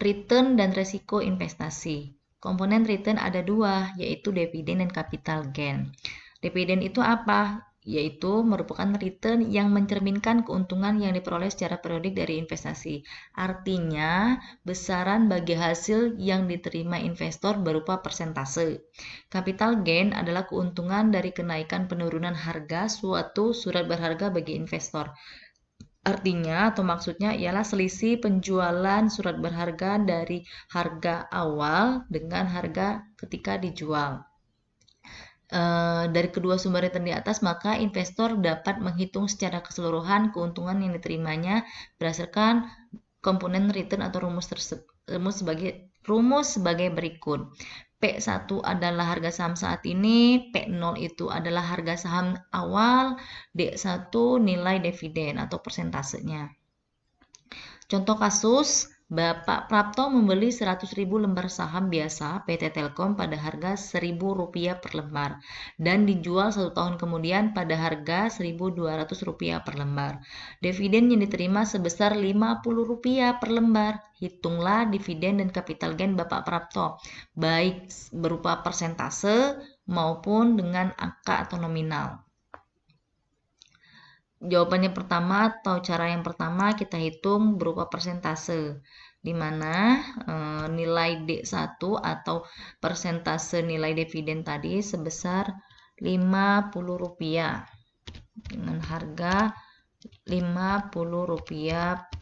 return dan resiko investasi. Komponen return ada dua, yaitu dividen dan capital gain. Dividen itu apa? Yaitu merupakan return yang mencerminkan keuntungan yang diperoleh secara periodik dari investasi. Artinya, besaran bagi hasil yang diterima investor berupa persentase. Capital gain adalah keuntungan dari kenaikan penurunan harga suatu surat berharga bagi investor. Artinya atau maksudnya ialah selisih penjualan surat berharga dari harga awal dengan harga ketika dijual. Dari kedua sumber return di atas, maka investor dapat menghitung secara keseluruhan keuntungan yang diterimanya berdasarkan komponen return atau rumus sebagai berikut. P1 adalah harga saham saat ini, P0 itu adalah harga saham awal, D1 nilai dividen atau persentasenya. Contoh kasus, Bapak Prapto membeli 100.000 lembar saham biasa PT Telkom pada harga Rp1.000 per lembar dan dijual 1 tahun kemudian pada harga Rp1.200 per lembar. Dividen yang diterima sebesar Rp50 per lembar. Hitunglah dividen dan capital gain Bapak Prapto, baik berupa persentase maupun dengan angka atau nominal. Jawabannya pertama atau cara yang pertama kita hitung berupa persentase, di mana nilai D1 atau persentase nilai dividen tadi sebesar Rp50 dengan harga Rp50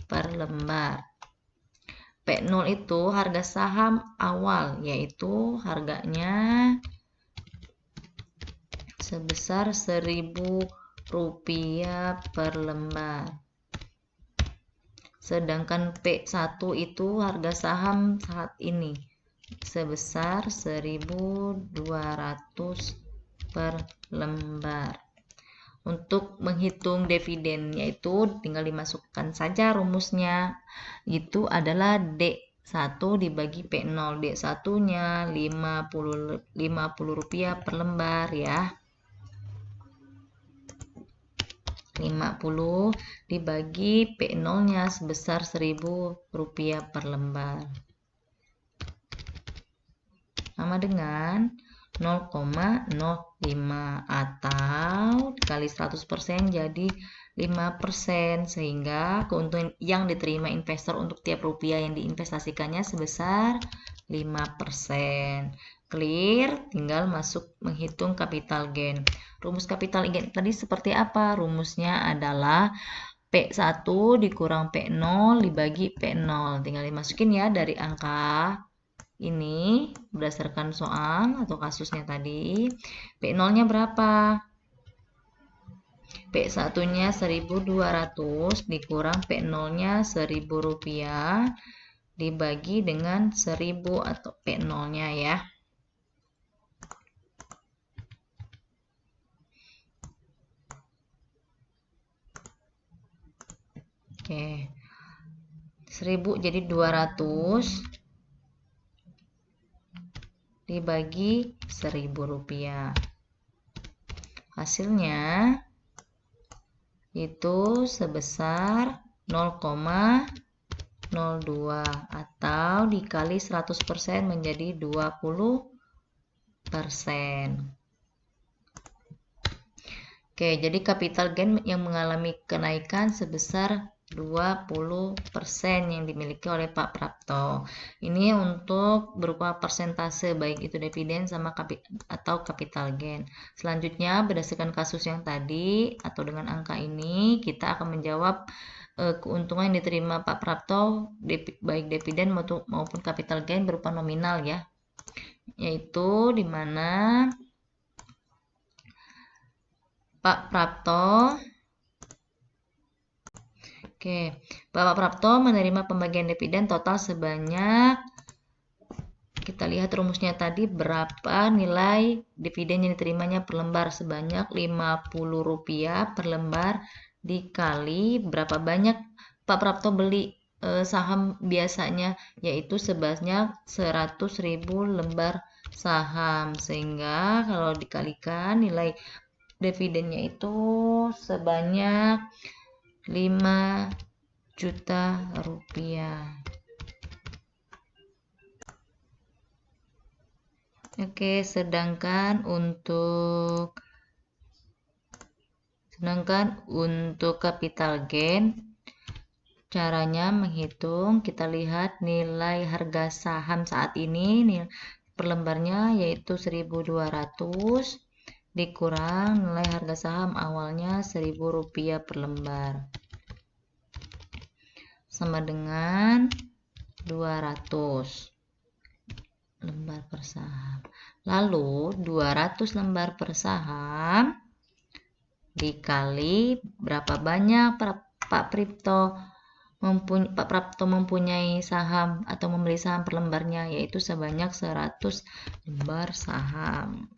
per lembar. P0 itu harga saham awal, yaitu harganya sebesar Rp1.000 per lembar. Sedangkan P1 itu harga saham saat ini sebesar Rp1.200 per lembar. Untuk menghitung dividennya itu tinggal dimasukkan saja rumusnya. Itu adalah D1 dibagi P0. D1-nya Rp50 per lembar ya. 50 dibagi P0-nya sebesar Rp1.000 per lembar. Sama dengan 0,05 atau dikali 100% jadi 5%, sehingga keuntungan yang diterima investor untuk tiap rupiah yang diinvestasikannya sebesar 5%. Clear, tinggal masuk menghitung capital gain. Rumus capital gain tadi seperti apa? Rumusnya adalah P1 dikurang P0 dibagi P0. Tinggal dimasukin ya dari angka ini berdasarkan soal atau kasusnya tadi. P0-nya berapa? P1-nya 1.200 dikurang P0-nya Rp1.000 dibagi dengan 1.000 atau P0-nya ya. Oke. 1.000 jadi 200 dibagi Rp1.000. Hasilnya itu sebesar 0,02 atau dikali 100% menjadi 20%. Oke, jadi capital gain yang mengalami kenaikan sebesar 20% yang dimiliki oleh Pak Prapto. Ini untuk berupa persentase baik itu dividen sama atau capital gain. Selanjutnya berdasarkan kasus yang tadi atau dengan angka ini kita akan menjawab keuntungan yang diterima Pak Prapto baik dividen maupun capital gain berupa nominal ya. Yaitu di mana Pak Prapto Bapak Prapto menerima pembagian dividen total sebanyak, kita lihat rumusnya tadi, berapa nilai dividen yang diterimanya per lembar, sebanyak Rp50 per lembar dikali berapa banyak Pak Prapto beli saham biasanya, yaitu sebanyak 100.000 lembar saham, sehingga kalau dikalikan nilai dividennya itu sebanyak Rp5 juta. Oke, sedangkan untuk capital gain, caranya menghitung, kita lihat nilai harga saham saat ini, per lembarnya yaitu 1.200 dikurang nilai harga saham awalnya Rp1.000 per lembar, sama dengan 200 lembar per saham. Lalu 200 lembar per saham dikali berapa banyak Pak Prapto mempunyai saham atau membeli saham per lembarnya, yaitu sebanyak 100 lembar saham.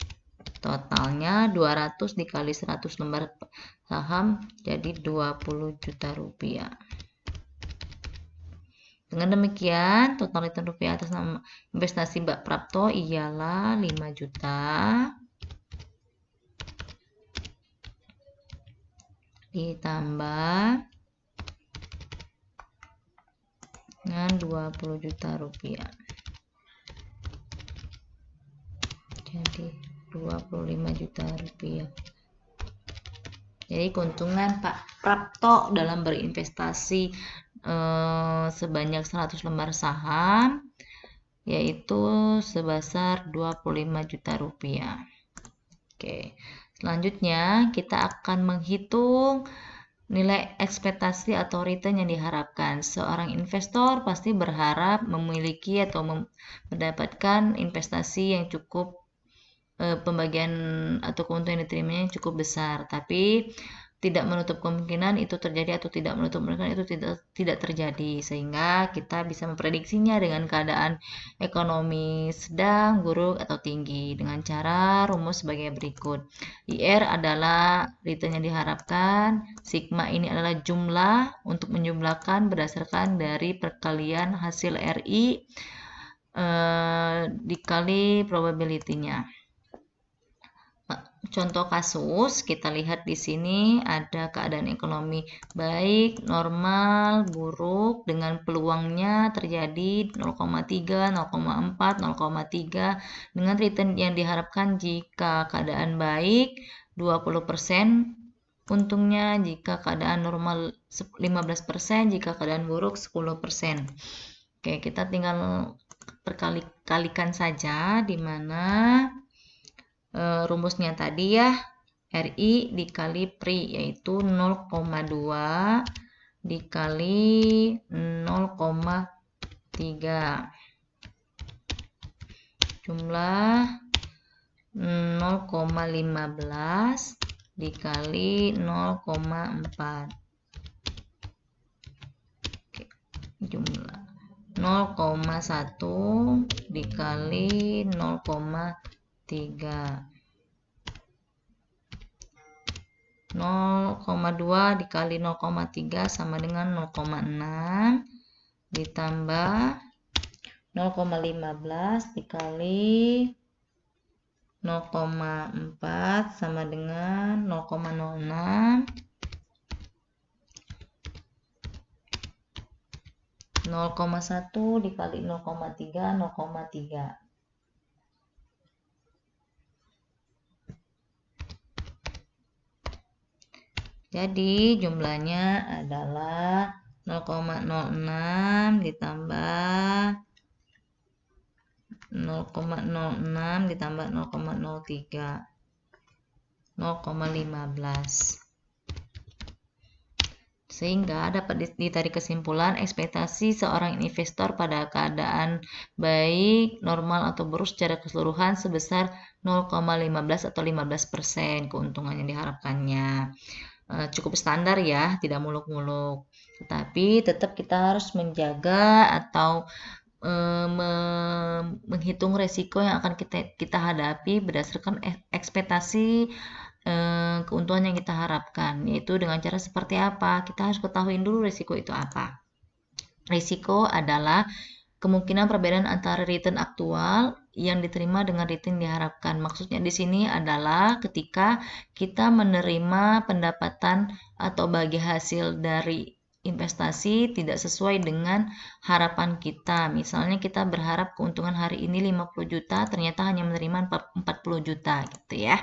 Totalnya 200 dikali 100 lembar saham jadi 20 juta rupiah. Dengan demikian, total return rupiah atas nama investasi Mbak Prapto ialah 5 juta ditambah dengan 20 juta rupiah. Jadi 25 juta rupiah. Jadi keuntungan Pak Prapto dalam berinvestasi sebanyak 100 lembar saham yaitu sebesar 25 juta rupiah. Oke, selanjutnya kita akan menghitung nilai ekspektasi atau return yang diharapkan. Seorang investor pasti berharap memiliki atau mendapatkan investasi yang cukup pembagian atau keuntungan yang diterimanya cukup besar, tapi tidak menutup kemungkinan itu terjadi atau tidak menutup kemungkinan itu tidak terjadi, sehingga kita bisa memprediksinya dengan keadaan ekonomi sedang, buruk, atau tinggi dengan cara rumus sebagai berikut. IR adalah return yang diharapkan, sigma ini adalah jumlah untuk menjumlahkan berdasarkan dari perkalian hasil RI dikali probability-nya. Contoh kasus, kita lihat di sini ada keadaan ekonomi baik, normal, buruk dengan peluangnya terjadi 0,3, 0,4, 0,3 dengan return yang diharapkan jika keadaan baik 20%, untungnya jika keadaan normal 15%, jika keadaan buruk 10%. Oke, kita tinggal kalikan saja di mana rumusnya tadi ya, RI dikali PRI yaitu 0,2 dikali 0,3 jumlah 0,15 dikali 0,4 jumlah 0,1 dikali 0,3 0,2 dikali 0,3 sama dengan 0,6 ditambah 0,15 dikali 0,4 sama dengan 0,06 0,1 dikali 0,3 0,3. Jadi jumlahnya adalah 0,06 ditambah 0,06 ditambah 0,03 0,15. Sehingga dapat ditarik kesimpulan ekspektasi seorang investor pada keadaan baik, normal, atau buruk secara keseluruhan sebesar 0,15 atau 15% keuntungan yang diharapkannya. Cukup standar ya, tidak muluk-muluk. Tetapi tetap kita harus menjaga atau menghitung resiko yang akan kita hadapi berdasarkan ekspektasi keuntungan yang kita harapkan, yaitu dengan cara seperti apa? Kita harus ketahui dulu risiko itu apa. Risiko adalah kemungkinan perbedaan antara return aktual yang diterima dengan return diharapkan. Maksudnya di sini adalah ketika kita menerima pendapatan atau bagi hasil dari investasi tidak sesuai dengan harapan kita. Misalnya kita berharap keuntungan hari ini 50 juta, ternyata hanya menerima 40 juta gitu ya.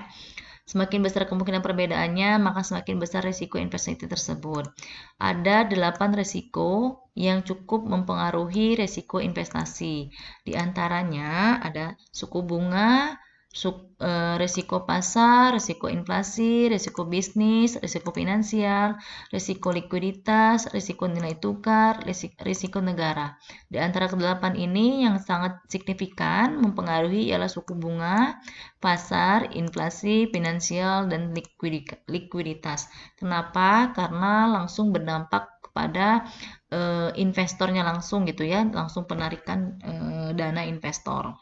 Semakin besar kemungkinan perbedaannya, maka semakin besar risiko investasi tersebut. Ada 8 risiko yang cukup mempengaruhi risiko investasi. Di antaranya ada suku bunga, risiko pasar, risiko inflasi, risiko bisnis, risiko finansial, risiko likuiditas, risiko nilai tukar, risiko negara. Di antara kedelapan ini yang sangat signifikan mempengaruhi ialah suku bunga, pasar, inflasi, finansial, dan likuiditas. Kenapa? Karena langsung berdampak kepada investornya langsung gitu ya, langsung penarikan dana investor.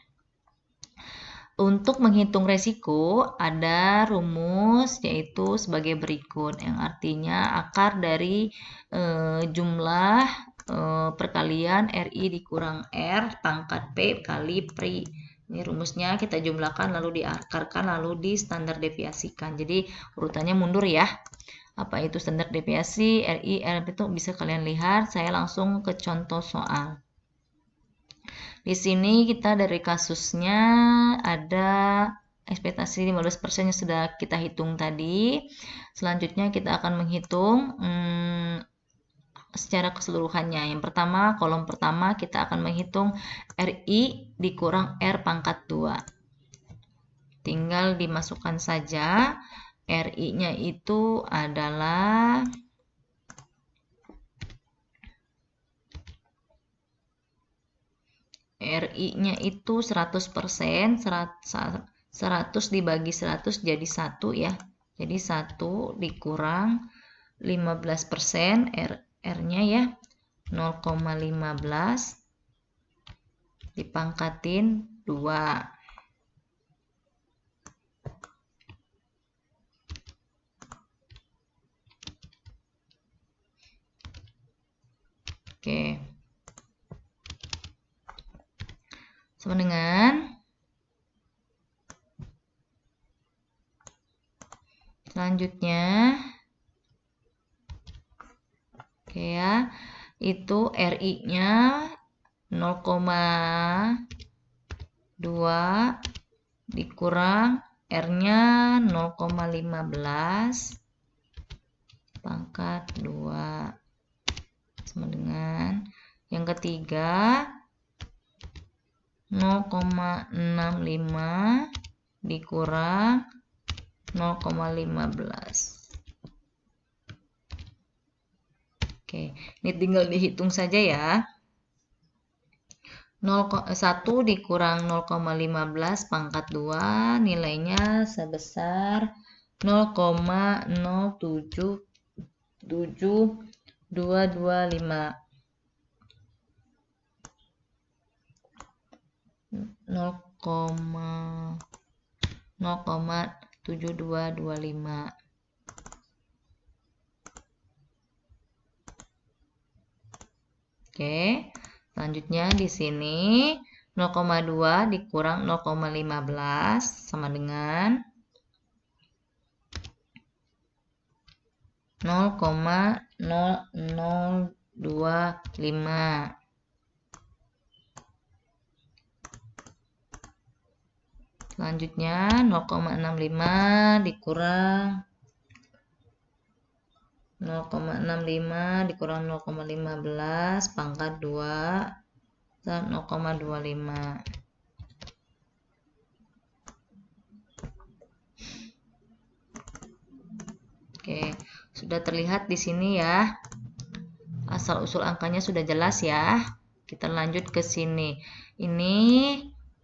Untuk menghitung resiko, ada rumus yaitu sebagai berikut, yang artinya akar dari jumlah perkalian RI dikurang R pangkat P kali PRI. Ini rumusnya kita jumlahkan lalu diakarkan lalu di standar deviasikan. Jadi urutannya mundur ya. Apa itu standar deviasi? RI, R itu bisa kalian lihat. Saya langsung ke contoh soal. Di sini kita dari kasusnya ada ekspektasi 15% yang sudah kita hitung tadi. Selanjutnya kita akan menghitung secara keseluruhannya. Yang pertama, kolom pertama kita akan menghitung RI dikurang R pangkat 2. Tinggal dimasukkan saja. RI-nya itu adalah RI-nya itu 100%, 100 dibagi 100 jadi 1 ya. Jadi 1 dikurang 15%, R-nya ya 0,15 dipangkatin 2. Oke. Sama dengan selanjutnya oke ya, itu RI-nya 0,2 dikurang R-nya 0,15 pangkat 2 sama dengan yang ketiga 0,65 dikurang 0,15. Oke, ini tinggal dihitung saja ya. 1 dikurang 0,15 pangkat 2 nilainya sebesar 0,077225. 0,7225. Oke, selanjutnya di sini 0,2 dikurang 0,15 sama dengan 0,0025. Selanjutnya 0,65 dikurang 0,15 pangkat 2 dan 0,25. Oke, sudah terlihat di sini ya. Asal usul angkanya sudah jelas ya. Kita lanjut ke sini. Ini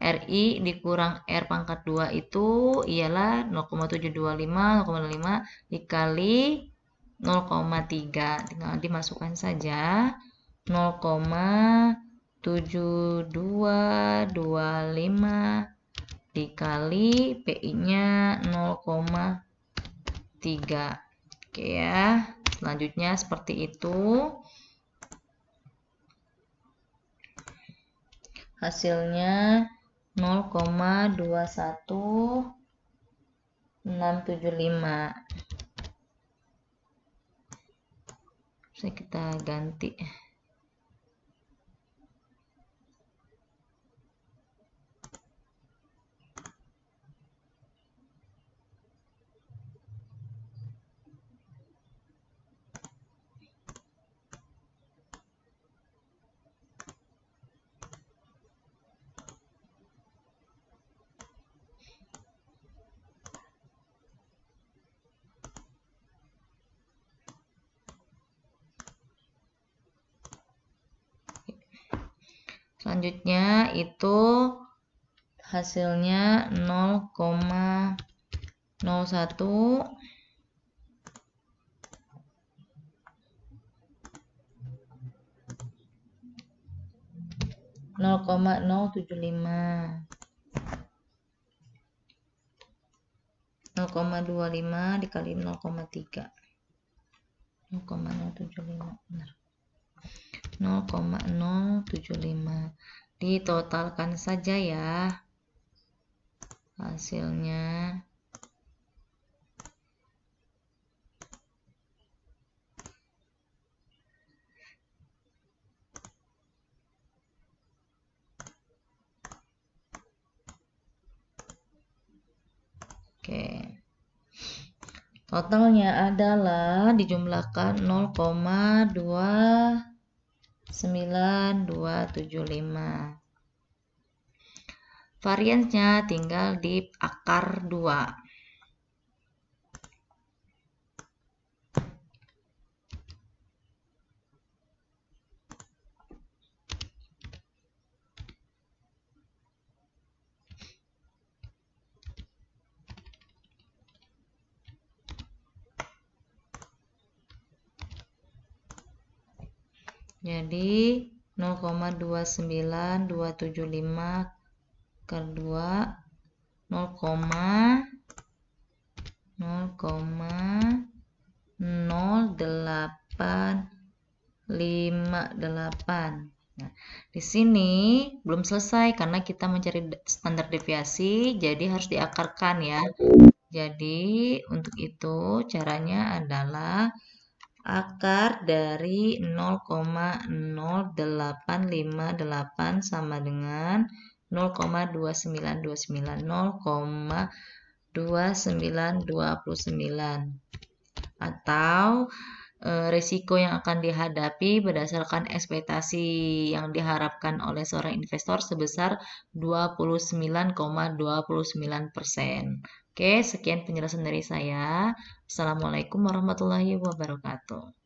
RI dikurang R pangkat 2 itu ialah 0,725, 0,5 dikali 0,3. Tinggal dimasukkan saja 0,7225 dikali PI-nya 0,3. Oke ya. Selanjutnya seperti itu. Hasilnya 0,21675. Bisa kita ganti. Selanjutnya itu hasilnya 0,01 0,075 0,25 dikali 0,3 0,075 benar 0,075 ditotalkan saja ya hasilnya. Oke. Totalnya adalah dijumlahkan 0,29275. Variansnya tinggal di akar 2. Jadi 0,29275 akar 2 0,0858. Nah, di sini belum selesai karena kita mencari standar deviasi, jadi harus diakarkan ya. Jadi untuk itu caranya adalah akar dari 0,0858 sama dengan 0,2929 0,2929 atau risiko yang akan dihadapi berdasarkan ekspektasi yang diharapkan oleh seorang investor sebesar 29,29%. Oke, sekian penjelasan dari saya. Assalamualaikum warahmatullahi wabarakatuh.